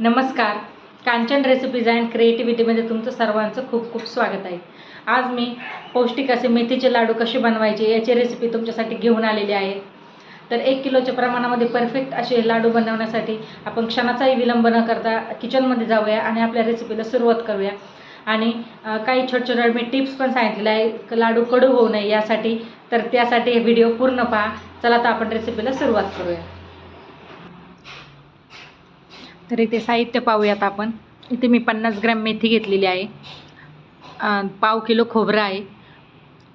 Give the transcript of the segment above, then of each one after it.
नमस्कार. Kanchan recipes and क्रिएटिव्हिटीमध्ये तुमचं सर्वांचं खूप खूप स्वागत आहे. आज मी पौष्टिक असे मेथीचे लाडू कसे बनवायचे याची रेसिपी तुमच्यासाठी घेऊन आलेली आहे. तर 1 किलोच्या प्रमाणामध्ये परफेक्ट असे लाडू बनवण्यासाठी आपण क्षणाचाही विलंब न करता किचनमध्ये जाऊया आणि आपल्या रेसिपीला सुरुवात करूया. आणि काही छोट्या मी टिप्स पण सांगितलेल्या आहे लाडू कडू होऊ नये यासाठी. तर त्यासाठी हे व्हिडिओ पूर्ण पहा. चला तर आपण रेसिपीला सुरुवात करूया. तर इथे साहित्य पाहूयात आपण. इथे मी 50 ग्रॅम मेथी घेतलेली आहे, पाव किलो खोबरं आहे,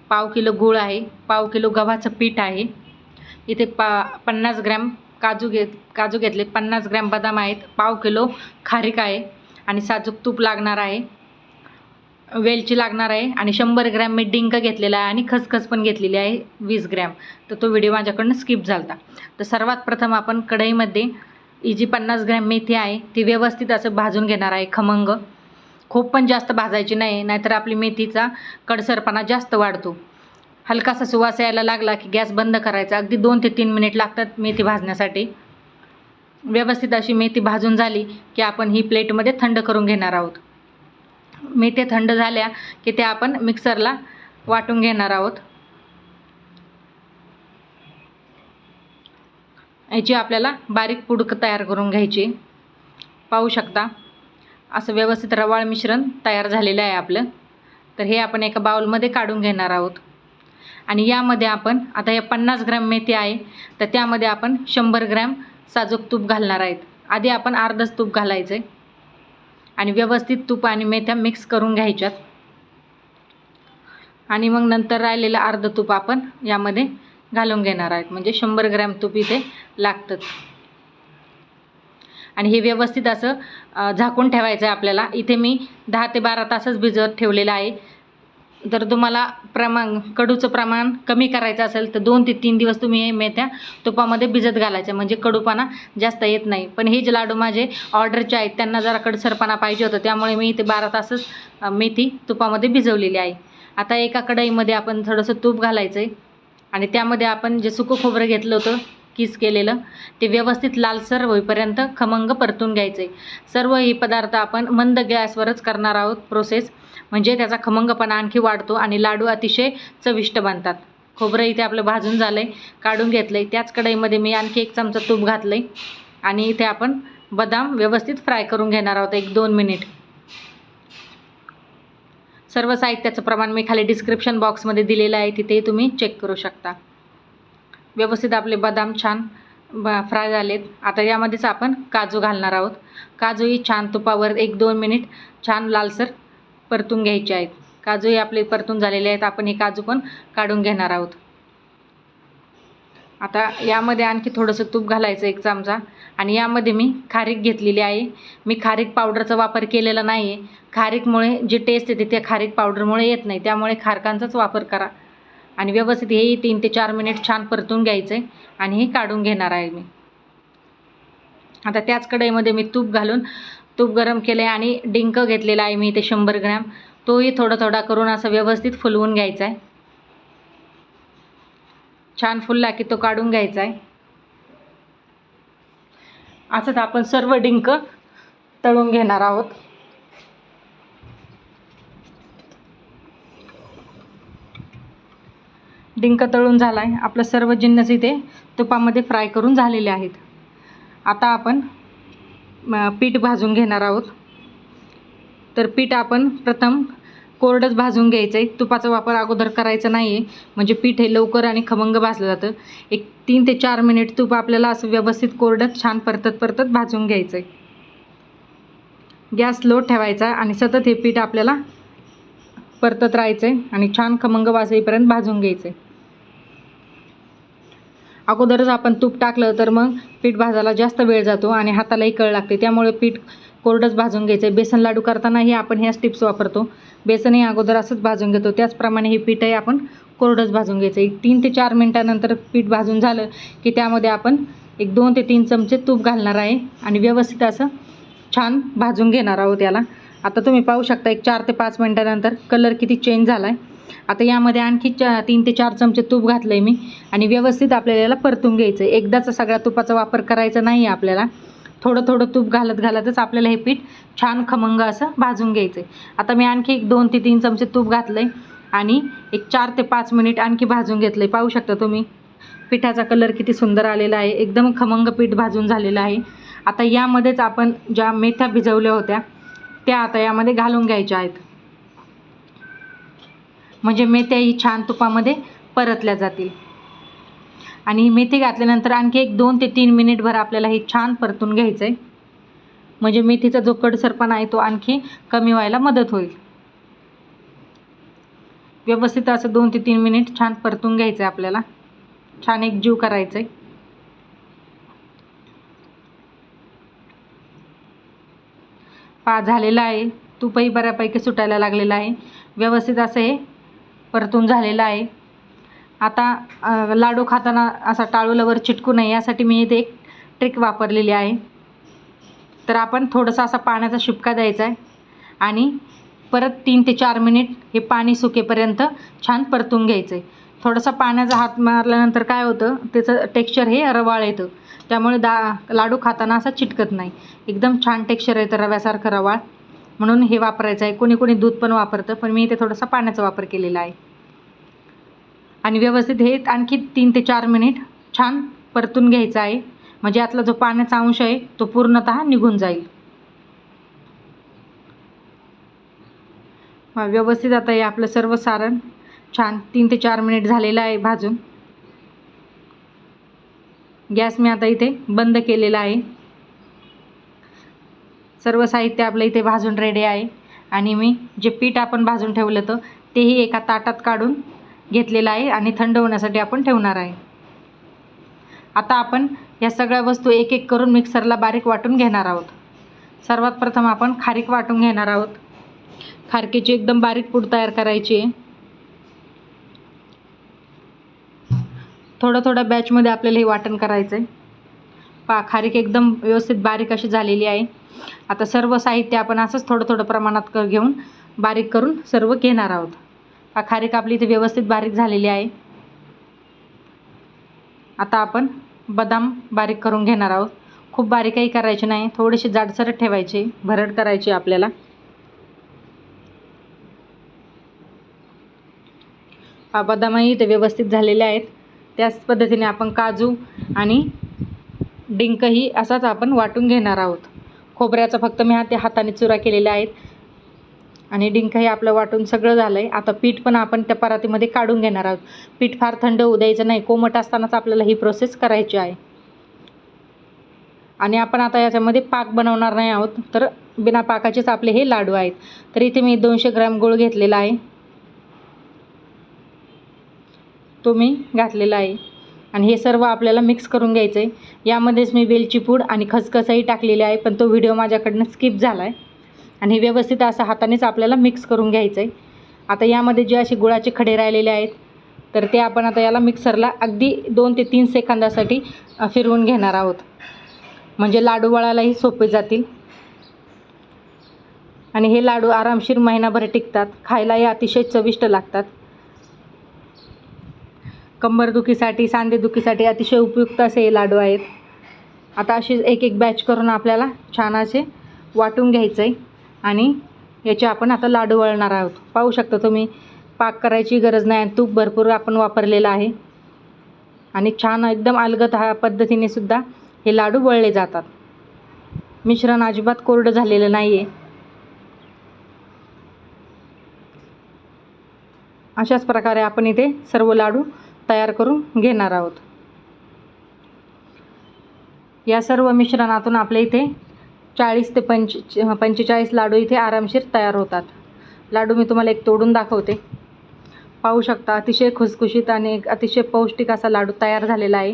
पाव किलो गूळ आहे, पाव किलो गव्हाचं पीठ आहे. इथे 50 ग्रॅम काजू घेतले, 50 ग्रॅम बदाम आहेत, पाव किलो खारीक आहे आणि साजूक तूप लागणार आहे, वेलची लागणार आहे आणि 100 ग्रॅम मी डिंक घेतलेला आहे आणि खसखस पण घेतलेली आहे 20 ग्रॅम. तर तो व्हिडिओ माझ्याकडून स्किप झाला. तर सर्वात प्रथम आपण कढईमध्ये ही जी 50 ग्रॅम मेथी आहे ती व्यवस्थित असं भाजून घेणार आहे. खमंग, खूप पण जास्त भाजायची नाही, नाहीतर आपली मेथीचा कडसरपणा जास्त वाढतो. हलकासा सुवास यायला लागला की गॅस बंद करायचा. अगदी 2 ते 3 मिनिट लागतात मेथी भाजण्यासाठी. व्यवस्थित अशी मेथी भाजून झाली की आपण ही प्लेटमध्ये थंड करून घेणार आहोत. मेथी थंड झाल्या की त्या आपण मिक्सरला वाटून घेणार आहोत. याची आपल्याला बारीक पूड तयार करून घ्यायची. पाहू शकता असं व्यवस्थित रवाळ मिश्रण तयार झालेलं आहे आपलं. तर हे आपण एका बाउलमध्ये काढून घेणार आहोत. आणि यामध्ये आपण आता या 50 ग्रॅम मेथी आहे तर त्यामध्ये आपण 100 ग्रॅम साजूक तूप घालणार आहेत. आधी आपण अर्धच तूप घालायचं आहे आणि व्यवस्थित तूप आणि मेथ्या मिक्स करून घ्यायच्यात. आणि मग नंतर राहिलेलं अर्ध तूप आपण यामध्ये घालून घेणार आहेत. म्हणजे 100 ग्रॅम तूप इथे लागतंच. आणि हे व्यवस्थित असं झाकून ठेवायचं आहे आपल्याला. इथे मी 10 ते 12 तासच भिजवत ठेवलेलं आहे. जर तुम्हाला कडूचं प्रमाण कमी करायचं असेल तर 2 ते 3 दिवस तुम्ही हे मेथ्या तुपामध्ये भिजत घालायच्या, म्हणजे कडूपणा जास्त येत नाही. पण हे जे लाडू माझे ऑर्डरचे आहेत त्यांना जरा कडसरपणा पाहिजे होतं, त्यामुळे मी इथे 12 तासच मेथी तुपामध्ये भिजवलेली आहे. आता एका कढईमध्ये आपण थोडंसं तूप घालायचं आहे आणि त्यामध्ये आपण जे सुकं खोबरं घेतलं होतं किस केलेलं ते व्यवस्थित लालसर होईपर्यंत खमंग परतून घ्यायचं आहे. सर्व हे पदार्थ आपण मंद गॅसवरच करणार आहोत प्रोसेस, म्हणजे त्याचा खमंगपणा आणखी वाढतो आणि लाडू अतिशय चविष्ट बनतात. खोबरं इथे आपलं भाजून झालं आहे, काढून घेतलं आहे. त्याच कढईमध्ये मी आणखी 1 चमचा तूप घातलं आहे आणि इथे आपण बदाम व्यवस्थित फ्राय करून घेणार आहोत 1-2 मिनिट. सर्व साहित्याचं प्रमाण मी खाली डिस्क्रिप्शन बॉक्समध्ये दिलेलं आहे, तिथे तुम्ही चेक करू शकता. व्यवस्थित आपले बदाम छान फ्राय झालेत. आता यामध्येच आपण काजू घालणार आहोत. काजूही छान तुपावर 1-2 मिनिट छान लालसर परतून घ्यायचे आहेत. काजूही आपले परतून झालेले आहेत. आपण हे काजू पण काढून घेणार आहोत. आता यामध्ये आणखी थोडंसं तूप घालायचं 1 चमचा आणि यामध्ये मी खारीक घेतलेली आहे. मी खारीक पावडरचा वापर केलेला नाही आहे. खारीकमुळे जी टेस्ट येते त्या खारीक पावडरमुळे येत नाही, त्यामुळे खारकांचाच वापर करा. आणि व्यवस्थित हेही 3 ते 4 मिनिट छान परतून घ्यायचं आहे आणि हे काढून घेणार आहे मी. आता त्याच कढईमध्ये मी तूप गरम केलं आहे आणि डिंक घेतलेला आहे मी इथे 100 ग्रॅम. तोही थोडा थोडा करून असं व्यवस्थित फुलवून घ्यायचा आहे. छान फुलला की तो काढून घ्यायचा आहे. असंच आपण सर्व डिंक तळून घेणार आहोत. डिंक तळून झाला आहे. आपलं सर्व जिन्नस इथे तुपामध्ये फ्राय करून झालेले आहेत. आता आपण पीठ भाजून घेणार आहोत. तर पीठ आपण प्रथम कोरडंच भाजून घ्यायचं आहे. तुपाचा वापर अगोदर करायचा नाही आहे, म्हणजे पीठ हे लवकर आणि खमंग भाजलं जातं. 3 ते 4 मिनिट तूप आपल्याला असं व्यवस्थित कोरडं छान परतत भाजून घ्यायचं आहे. गॅस लो ठेवायचा आणि सतत हे पीठ आपल्याला परतत राहायचं आहे आणि छान खमंग वास येईपर्यंत भाजून घ्यायचं आहे. अगोदरच आपण तूप टाकलं तर मग पीठ भाजायला जास्त वेळ जातो आणि हातालाही कळ लागते, त्यामुळे पीठ कोरडंच भाजून घ्यायचं आहे. बेसन लाडू करतानाही आपण ह्याच टिप्स वापरतो. बेसनही अगोदर असंच भाजून घेतो, त्याचप्रमाणे हे पीठही आपण कोरडंच भाजून घ्यायचं आहे. 3 ते 4 मिनिटानंतर पीठ भाजून झालं की त्यामध्ये आपण 2 ते 3 चमचे तूप घालणार आहे आणि व्यवस्थित असं छान भाजून घेणार आहोत याला. आता तुम्ही पाहू शकता 4 ते 5 मिनिटानंतर कलर किती चेंज झाला आहे. आता यामध्ये आणखी 3 ते 4 चमचे तूप घातलं आहे मी आणि व्यवस्थित आपल्याला याला परतून घ्यायचं आहे. एकदाच सगळ्या तुपाचा वापर करायचा नाही आहे आपल्याला. थोडं थोडं तूप घालतच आपल्याला हे पीठ छान खमंग असं भाजून घ्यायचं आहे. आता मी आणखी एक 2 ते 3 चमचे तूप घातलं आहे आणि एक 4 ते 5 मिनिट आणखी भाजून घेतलं आहे. पाहू शकता तुम्ही पिठाचा कलर किती सुंदर आलेला आहे. एकदम खमंग पीठ भाजून झालेलं आहे. आता यामध्येच आपण ज्या मेथ्या भिजवल्या होत्या त्या आता यामध्ये घालून घ्यायच्या आहेत. म्हणजे मेथ्याही छान तुपामध्ये परतल्या जातील. आणि ही मेथी घातल्यानंतर आणखी एक 2 ते 3 मिनिटभर आपल्याला हे छान परतून घ्यायचं आहे. म्हणजे मेथीचा जो कडसरपणा आहे तो आणखी कमी व्हायला मदत होईल. व्यवस्थित असं 2 ते 3 मिनिट छान परतून घ्यायचं आहे आपल्याला. छान एकजीव करायचं आहे. झालेलं आहे. तूपही बऱ्यापैकी सुटायला लागलेलं आहे. व्यवस्थित असं हे परतून झालेलं आहे. आता लाडू खाताना असा टाळूलावर चिटकू नये यासाठी मी इथे एक ट्रिक वापरलेली आहे. तर आपण थोडंसं असा पाण्याचा शिपका द्यायचा आहे आणि परत 3 ते 4 मिनिट हे पाणी सुकेपर्यंत छान परतून घ्यायचं आहे. थोडासा पाण्याचा हात मारल्यानंतर काय होतं, त्याचं टेक्स्चर हे रवाळ येतं. त्यामुळे लाडू खाताना असा चिटकत नाही. एकदम छान टेक्स्चर येतं रव्यासारखं रवाळ, म्हणून हे वापरायचं आहे. कोणी कोणी दूध पण वापरतं, पण मी इथे थोडासा पाण्याचा वापर केलेला आहे. आणि व्यवस्थित हे आणखी 3 ते 4 मिनिट छान परतून घ्यायचं आहे. म्हणजे यातला जो पाण्याचा अंश आहे तो पूर्णतः निघून जाईल. व्यवस्थित आता हे आपलं सर्व सारण छान 3 ते 4 मिनिट झालेलं आहे भाजून. गॅस मी आता इथे बंद केलेला आहे. सर्व साहित्य आपलं इथे भाजून रेडी आहे. आणि मी जे पीठ आपण भाजून ठेवलं होतं तेही एका ताटात काढून घेतलेलं आहे आणि थंड होण्यासाठी आपण ठेवणार आहे. आता आपण या सगळ्या वस्तू एक एक करून मिक्सरला बारीक वाटून घेणार आहोत. सर्वात प्रथम आपण खारीक वाटून घेणार आहोत. खारकेची एकदम बारीक पूड तयार करायची आहे. थोडं बॅचमध्ये आपल्याला हे वाटण करायचं आहे. खारीक एकदम व्यवस्थित बारीक अशी झालेली आहे. आता सर्व साहित्य आपण असंच थोडं प्रमाणात घेऊन बारीक करून सर्व घेणार आहोत. खारीक आपली इथे व्यवस्थित बारीक झालेली आहे. आता आपण बदाम बारीक करून घेणार आहोत. खूप बारीकही करायचे नाही, थोडेसे जाडसर ठेवायचे, भरड करायची आपल्याला. बदामही इथे व्यवस्थित झालेले आहेत. त्याच पद्धतीने आपण काजू आणि डिंकही असाच आपण वाटून घेणार आहोत. खोबऱ्याचा फक्त मी हाताने चुरा केलेला आहे आणि डिंकही आपलं वाटून सगळं झालं आहे. आता पीठ पण आपण त्या परातीमध्ये काढून घेणार आहोत. पीठ फार थंड होऊ द्यायचं नाही, कोमट असतानाच आपल्याला ही प्रोसेस करायची आहे. आणि आपण आता याच्यामध्ये पाक बनवणार नाही आहोत, तर बिना पाकाचेच आपले हे लाडू आहेत. तर इथे मी 200 ग्रॅम गूळ घेतलेला आहे, तो मी घातलेला आहे. आणि हे सर्व आपल्याला मिक्स करून घ्यायचं आहे. यामध्येच मी वेलची पूड आणि खसखसही टाकलेली आहे, पण तो व्हिडिओ माझ्याकडनं स्किप झाला आहे. आणि हे व्यवस्थित असं हातानेच आपल्याला मिक्स करून घ्यायचं आहे. आता यामध्ये जे असे गुळाचे खडे राहिलेले आहेत तर ते आपण आता याला मिक्सरला अगदी 2 ते 3 सेकंदासाठी फिरवून घेणार आहोत. म्हणजे लाडू वळायलाही सोपे जातील. आणि हे लाडू आरामशीर महिनाभर टिकतात. खायलाही अतिशय चविष्ट लागतात. कंबरदुखीसाठी, सांधेदुखीसाठी अतिशय उपयुक्त असे हे लाडू आहेत. आता अशी एक एक बॅच करून आपल्याला छान असे वाटून घ्यायचं आहे आणि याचे आपण आता लाडू वळणार आहोत. पाहू शकता तुम्ही, पाक करायची गरज नाही, तूप भरपूर आपण वापरलेलं आहे. आणि छान एकदम अलगद पद्धतीने सुद्धा हे लाडू वळले जातात. मिश्रण अजिबात कोरडं झालेलं नाही आहे. अशाच प्रकारे आपण इथे सर्व लाडू तयार करून घेणार आहोत. या सर्व मिश्रणातून आपल्या इथे 40 ते 45 लाडू इथे आरामशीर तयार होतात. लाडू मी तुम्हाला एक तोडून दाखवते. पाहू शकता, अतिशय खुसखुशीत आणि अतिशय पौष्टिक असा लाडू तयार झालेला आहे.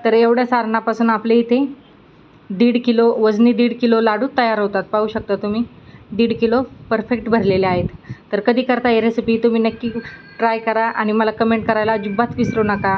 तर एवढ्या सारणापासून आपले इथे 1.5 किलो वजनी 1.5 किलो लाडू तयार होतात. पाहू शकता तुम्ही, 1.5 किलो परफेक्ट भरलेले आहेत. तर कधी करता ही रेसिपी तुम्ही नक्की ट्राय करा आणि मला कमेंट करायला अजिबात विसरू नका.